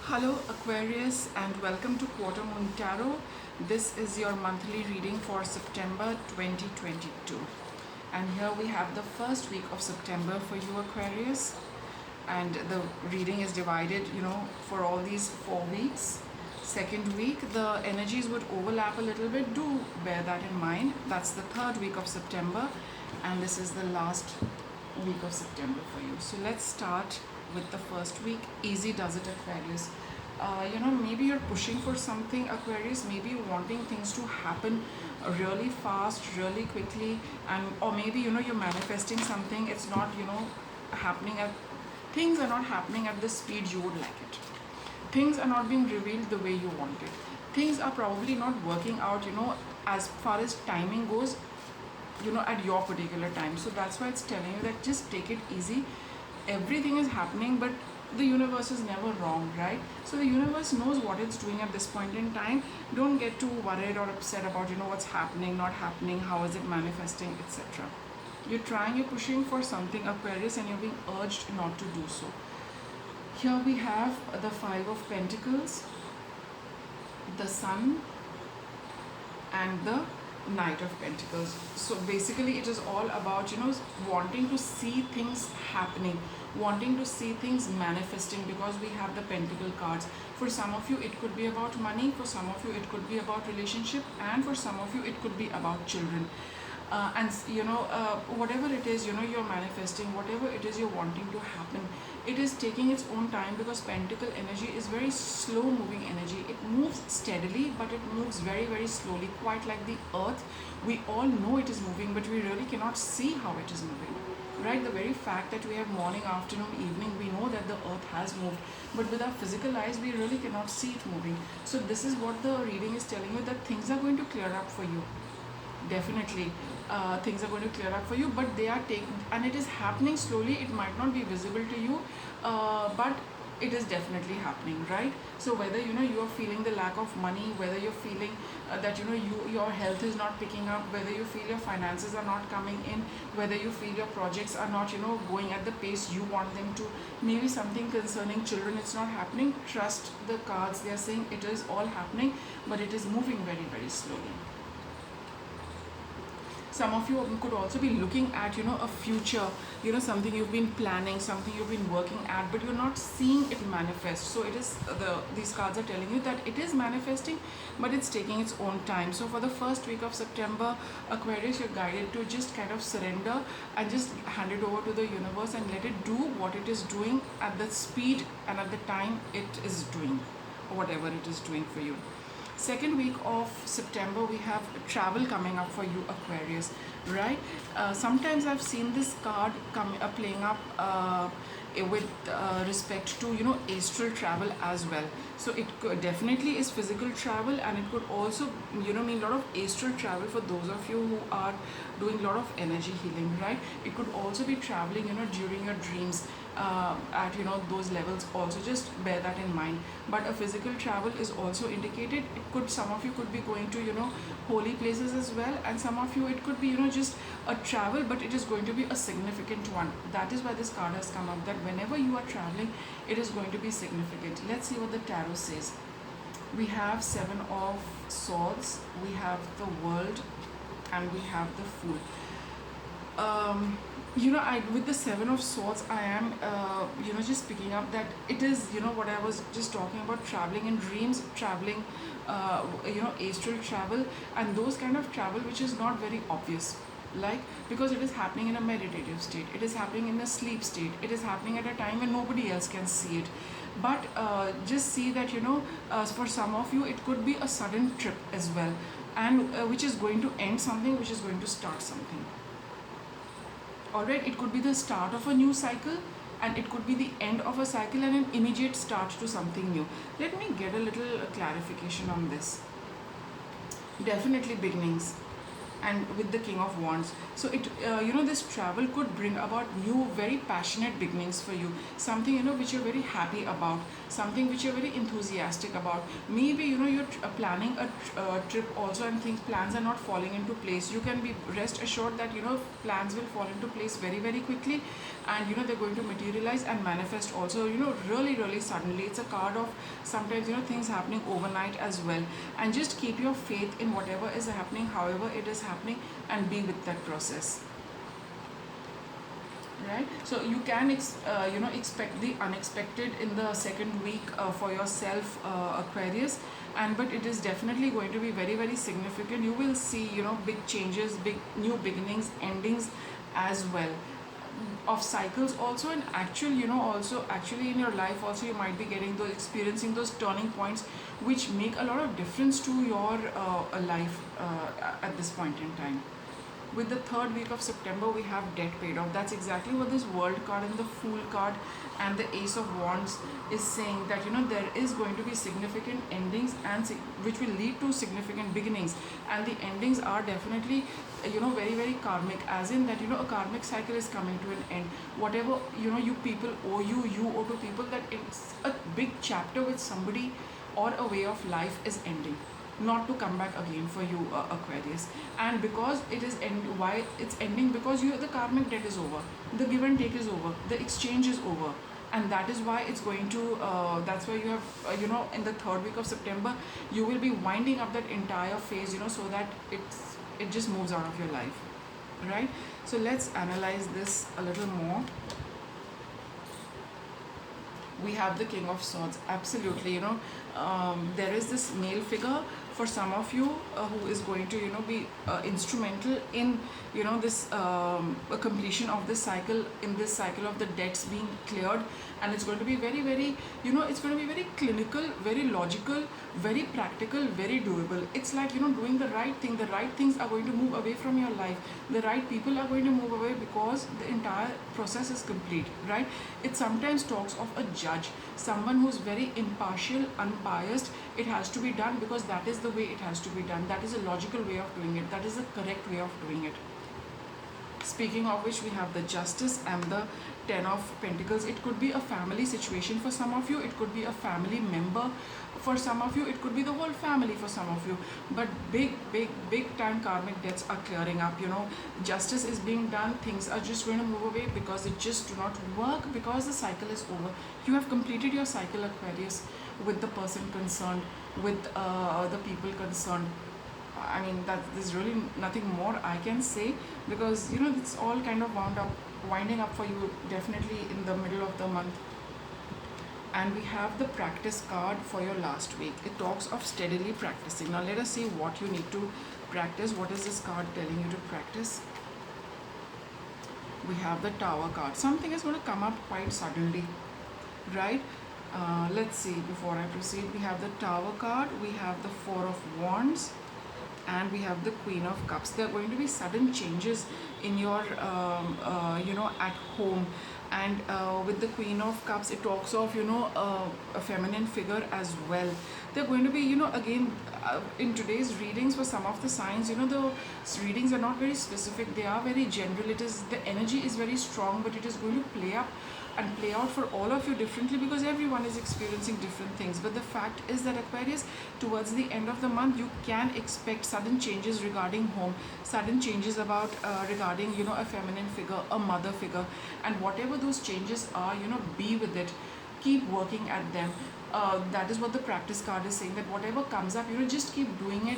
Hello Aquarius and welcome to Quarter Moon Tarot. This is your monthly reading for September 2022. And here we have the first week of September for you Aquarius. And the reading is divided, for all these 4 weeks. Second week, the energies would overlap a little bit. Do bear that in mind. That's the third week of September. And this is the last week of September for you. So let's start with the first week. Easy does it, Aquarius. Maybe you're pushing for something, Aquarius. Maybe you're wanting things to happen really fast, really quickly, or maybe you're manifesting something. It's not happening at things are not happening at the speed you would like it. Things are not being revealed the way you want it. Things are probably not working out, as far as timing goes, at your particular time. So that's why it's telling you that just take it easy. Everything is happening, but the universe is never wrong, right? So the universe knows what it's doing at this point in time. Don't get too worried or upset about what's happening, not happening, how is it manifesting, etc. You're trying, you're pushing for something, Aquarius, and you're being urged not to do so. Here we have the Five of Pentacles, the Sun, and the Knight of Pentacles. So basically it is all about wanting to see things happening, wanting to see things manifesting, because we have the Pentacle cards. For some of you it could be about money, for some of you it could be about relationship, and for some of you it could be about children. Whatever it is you're manifesting, whatever it is you're wanting to happen, it is taking its own time, because Pentacle energy is very slow moving energy. It moves steadily, but it moves very, very slowly, quite like the earth. We all know it is moving, but we really cannot see how it is moving, right? The very fact that we have morning, afternoon, evening, we know that the earth has moved, but with our physical eyes we really cannot see it moving. So this is what the reading is telling you, that things are going to clear up for you. Definitely things are going to clear up for you, but they are taking, and it is happening slowly. It might not be visible to you, but it is definitely happening, right? So whether you are feeling the lack of money, whether you're feeling that your health is not picking up, whether you feel your finances are not coming in, whether you feel your projects are not going at the pace you want them to, maybe something concerning children, it's not happening. Trust the cards. They are saying it is all happening, but it is moving very, very slowly. Some of you could also be looking at a future, something you've been planning, something you've been working at, but you're not seeing it manifest. So it is these cards are telling you that it is manifesting, but it's taking its own time. So for the first week of September, Aquarius, you're guided to just kind of surrender and just hand it over to the universe and let it do what it is doing at the speed and at the time it is doing, or whatever it is doing for you. Second week of September, we have travel coming up for you, Aquarius, right? Sometimes I've seen this card playing up with respect to astral travel as well. So it definitely is physical travel, and it could also mean a lot of astral travel for those of you who are doing a lot of energy healing, right? It could also be traveling during your dreams, at those levels also. Just bear that in mind. But a physical travel is also indicated. Some of you could be going to holy places as well, and some of you it could be just a travel, but it is going to be a significant one. That is why this card has come up, that whenever you are traveling, it is going to be significant. Let's see what the tarot says. We have Seven of Swords, we have the World, and we have the Fool. With the Seven of Swords, I am just picking up that it is what I was just talking about, traveling in dreams, traveling astral travel, and those kind of travel which is not very obvious, like, because it is happening in a meditative state, it is happening in a sleep state, it is happening at a time when nobody else can see it. But just see that for some of you it could be a sudden trip as well, and which is going to end something, which is going to start something. Alright, it could be the start of a new cycle, and it could be the end of a cycle and an immediate start to something new. Let me get a little clarification on this. Definitely beginnings. and with the King of Wands. So it this travel could bring about new very passionate beginnings for you, something which you're very happy about, something which you're very enthusiastic about. Maybe you're planning a trip also, and things plans are not falling into place. You can be rest assured that plans will fall into place very very quickly, and they're going to materialize and manifest also really really suddenly. It's a card of sometimes things happening overnight as well. And just keep your faith in whatever is happening, however it is happening, and be with that process, right? So you can expect the unexpected in the second week for yourself, Aquarius. And but it is definitely going to be very very significant. You will see big changes, big new beginnings, endings as well, of cycles also. And actual also actually in your life also, you might be getting those, experiencing those turning points which make a lot of difference to your life at this point in time. With the third week of September, we have debt paid off. That's exactly what this World card and the Fool card and the Ace of Wands is saying, that there is going to be significant endings, and which will lead to significant beginnings. And the endings are definitely very very karmic, as in that a karmic cycle is coming to an end. Whatever you people owe you owe to people, that it's a big chapter with somebody or a way of life is ending, not to come back again for you, Aquarius. And because it is why it's ending, because the karmic debt is over, the give and take is over, the exchange is over. And that is why it's going to that's why you have in the third week of September, you will be winding up that entire phase, so that it just moves out of your life, right? So let's analyze this a little more. We have the King of Swords. Absolutely, there is this male figure for some of you who is going to be instrumental in this completion of this cycle, in this cycle of the debts being cleared. And it's going to be very very it's going to be very clinical, very logical, very practical, very doable. It's like doing the right thing. The right things are going to move away from your life. The right people are going to move away because the entire process is complete, right? It sometimes talks of a judge, someone who's very impartial, unbiased. It has to be done because that is the way it has to be done. That is a logical way of doing it. That is the correct way of doing it. Speaking of which, we have the Justice and the Ten of Pentacles. It could be a family situation for some of you. It could be a family member for some of you. It could be the whole family for some of you. But big time karmic debts are clearing up. Justice is being done. Things are just going to move away because it just do not work, because the cycle is over. You have completed your cycle, Aquarius, with the person concerned, with the people concerned. I mean, that there's really nothing more I can say, because it's all kind of winding up for you definitely in the middle of the month. And we have the Practice card for your last week. It talks of steadily practicing. Now let us see what you need to practice. What is this card telling you to practice? We have the Tower card. Something is going to come up quite suddenly, right? Let's see, before I proceed, we have the Tower card, we have the Four of Wands, and we have the Queen of Cups. There are going to be sudden changes in your at home. And with the Queen of Cups, it talks of a feminine figure as well. They're going to be again in today's readings, for some of the signs, the readings are not very specific, they are very general. It is, the energy is very strong, but it is going to play up and play out for all of you differently, because everyone is experiencing different things. But the fact is that, Aquarius, towards the end of the month, you can expect sudden changes regarding home, sudden changes about regarding a feminine figure, a mother figure. And whatever those changes are, be with it, keep working at them. That is what the Practice card is saying, that whatever comes up, just keep doing it.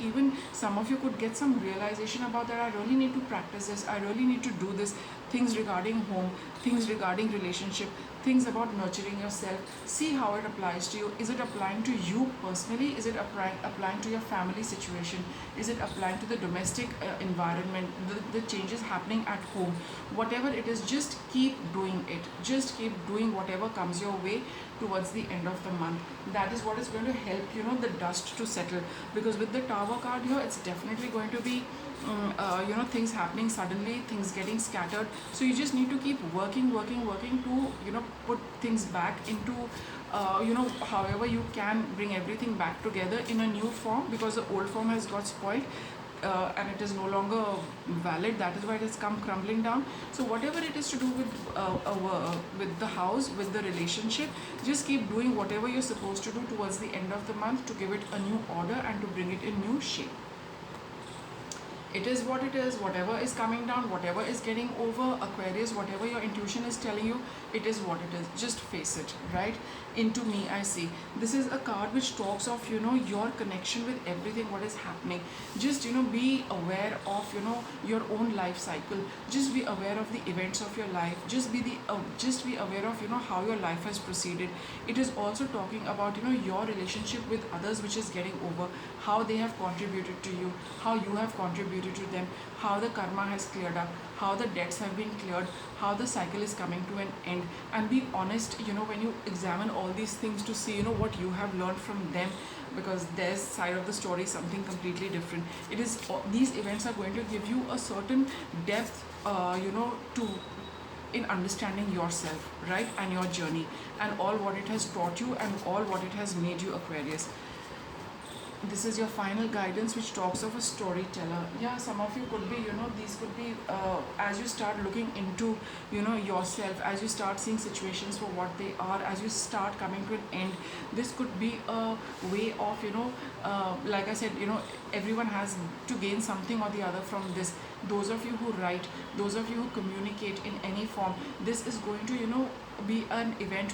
Even some of you could get some realization about that. I really need to practice this, I really need to do this. Things regarding home, things regarding relationship, things about nurturing yourself. See how it applies to you. Is it applying to you personally? Is it applying to your family situation? Is it applying to the domestic environment, the changes happening at home? Whatever it is, just keep doing it. Just keep doing whatever comes your way towards the end of the month. That is what is going to help the dust to settle. Because with the Tower card here, it's definitely going to be things happening suddenly, things getting scattered. So you just need to keep working to put things back into however you can bring everything back together in a new form, because the old form has got spoiled. and it is no longer valid. That is why it has come crumbling down. So whatever it is to do with the house, with the relationship, just keep doing whatever you're supposed to do towards the end of the month to give it a new order and to bring it in new shape. It is what it is. Whatever is coming down, whatever is getting over, Aquarius, whatever your intuition is telling you, it is what it is. Just face it, right? Into me, I see. This is a card which talks of, your connection with everything, what is happening. Just, be aware of, your own life cycle. Just be aware of the events of your life. Just be aware of, how your life has proceeded. It is also talking about, your relationship with others, which is getting over, how they have contributed to you, how you have contributed to them, how the karma has cleared up, how the debts have been cleared, how the cycle is coming to an end. And be honest, when you examine all these things to see, what you have learned from them, because their side of the story is something completely different. It is these events are going to give you a certain depth, to in understanding yourself, right, and your journey, and all what it has taught you, and all what it has made you, Aquarius. This is your final guidance, which talks of a storyteller. Yeah, some of you could be, these could be, as you start looking into, yourself, as you start seeing situations for what they are, as you start coming to an end, this could be a way of, like I said, everyone has to gain something or the other from this. Those of you who write, those of you who communicate in any form, this is going to, be an event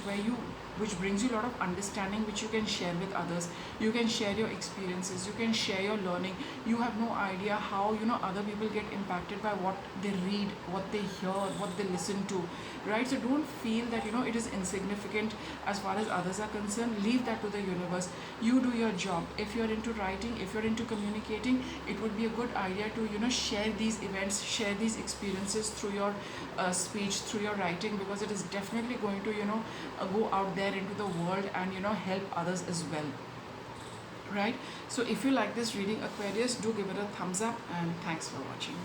which brings you a lot of understanding, which you can share with others. You can share your experiences, you can share your learning. You have no idea how, other people get impacted by what they read, what they hear, what they listen to, right? So don't feel that, it is insignificant as far as others are concerned. Leave that to the universe. You do your job. If you're into writing, if you're into communicating, it would be a good idea to, share these events, share these experiences through your speech, through your writing, because it is definitely going to, go out there into the world and, help others as well, right? So if you like this reading, Aquarius, do give it a thumbs up, and thanks for watching.